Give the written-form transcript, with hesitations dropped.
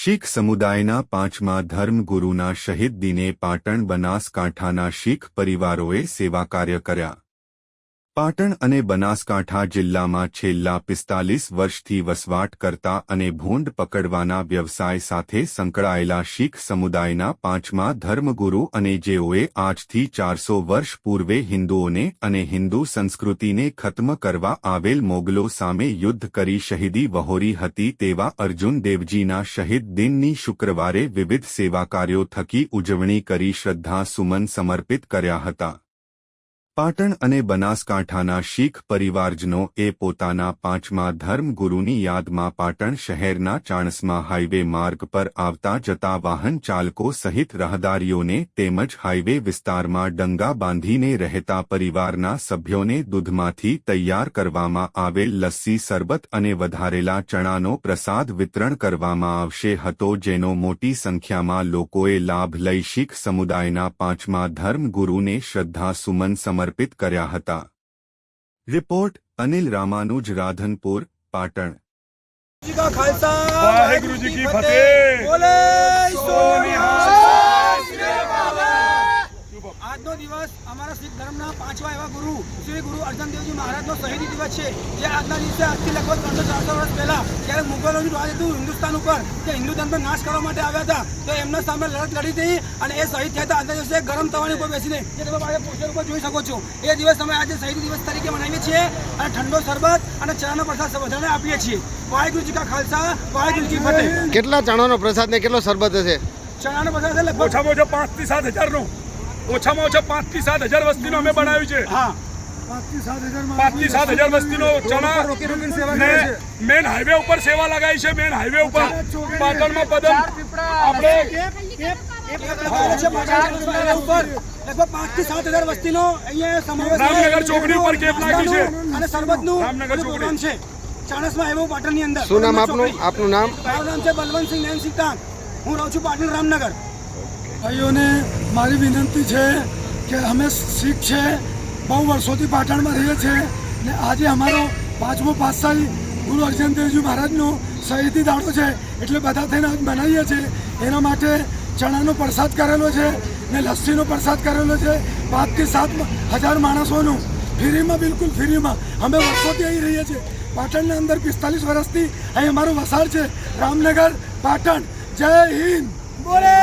શીખ સમુદાયના પાંચમા ધર્મગુરુના શહીદ દિને પાટણ બનાસકાંઠાના શીખ પરિવારોએ સેવા કાર્ય કર્યા। પાટણ અને બનાસકાંઠા જિલ્લામાં છેલ્લા 45 વર્ષથી વસવાટ કરતા અને ભૂંડ પકડવાના વ્યવસાય સાથે સંકળાયેલા શીખ સમુદાયના પાંચમા ધર્મગુરુ અને જેઓએ આજથી 400 વર્ષ પૂર્વે હિન્દુઓને અને હિન્દુ સંસ્કૃતિને ખત્મ કરવા આવેલ મોગલો સામે યુદ્ધ કરી શહીદી વહોરી હતી તેવા અર્જુન દેવજીના શહીદ દિનની શુક્રવારે વિવિધ સેવા કાર્યો થકી ઉજવણી કરી શ્રદ્ધા સુમન સમર્પિત કર્યા હતા। પાટણ અને બનાસકાંઠાના શીખ પરિવારજનોએ પોતાના પાંચમા ધર્મગુરુની યાદમાં પાટણ શહેરના ચાણસ્મા હાઇવે માર્ગ પર આવતા જતા વાહન ચાલકો સહિત રાહદારીઓને તેમજ હાઇવે વિસ્તારમાં ડંગા બાંધીને રહેતા પરિવારના સભ્યોને દૂધમાંથી તૈયાર કરવામાં આવેલ લસ્સી શરબત અને વધારેલા ચણાનો પ્રસાદ વિતરણ કરવામાં આવશે હતો, જેનો મોટી સંખ્યામાં લોકોએ લાભ લઈ શીખ સમુદાયના પાંચમા ધર્મગુરુને શ્રદ્ધા સુમન समर्पित કર્યા હતા। રિપોર્ટ અનિલ રામાનુજ, રાધનપુર, પાટણ। जी का खालसा वाहेगुरु जी की फतेह। बोले આજનો દિવસ અમારા શીખ ધર્મના પાંચમા એવા ગુરુ શ્રી ગુરુ અર્જન દેવજી મહારાજનો શહીદી દિવસ છે, જે આજના દિવસે આજથી લગભગ 300-400 વર્ષ પહેલા જ્યારે મુગલોનું રાજ હતું હિન્દુસ્તાન ઉપર, તે હિન્દુ ધર્મનો નાશ કરવા માટે આવ્યા હતા, તો એમના સામે લડત લડી હતી અને એ શહીદ થયા હતા। આજના દિવસે ગરમ તવાની ઉપર બેસીને, જે તમે મારા પોસ્ટર ઉપર જોઈ શકો છો, એ દિવસ અમે આજે શહીદી દિવસ તરીકે મનાવીએ છીએ અને ઠંડો શરબત અને ચણાનો પ્રસાદ બધાને આપીએ છીએ। વાહેગુરુ જી કા ખાલસા વાહેગુરુ જી ફતેહ। કેટલા ચણાનો પ્રસાદ ને કેટલો શરબત હશે? ચણાનો પ્રસાદ છે લગભગ ઓછામાં ઓછા 5 થી 7 હજાર નો, ઓછામાં ઓછા 5 થી 7 હજાર વસ્તીનો અમે બનાવ્યું છે। હા, 5 થી 7 હજાર વસ્તીનો ચણા ને મેન હાઈવે ઉપર સેવા લગાવી છે। મેન હાઈવે ઉપર પાટણમાં પદમ આપણે લગભગ 5 થી 7 હજાર વસ્તીનો અહીંયા સમાવેશ રામનગર ચોકડી ઉપર કેપ લાગી છે અને શરબતનું રામનગર પ્રોગ્રામ છે ચાણસ્મા હાઈવે પાટણની અંદર। શું નામ આપનું? આપનું નામ? મારું નામ છે બલવંતસિંહ નયનસિંહ ટાંક, હું રહું છું પાટણ રામનગર। ભાઈઓને મારી વિનંતી છે કે અમે શીખ છે, બહુ વર્ષોથી પાટણમાં રહીએ છીએ ને આજે અમારો પાંચમો પાતશાહી ગુરુ અર્જન દેવજી મહારાજનો શહીદી દાડો છે, એટલે બધા થઈને આજ બનાવીએ છીએ। એના માટે ચણાનો પ્રસાદ કરેલો છે ને લસ્સીનો પ્રસાદ કરેલો છે 5 થી 7 હજાર માણસોનું ફ્રીમાં, બિલકુલ ફ્રીમાં। અમે વર્ષોથી અહીં રહીએ છીએ પાટણના અંદર, 45 વર્ષથી અહીં અમારો વસાડ છે, રામનગર, પાટણ। જય હિન્દ। બોલે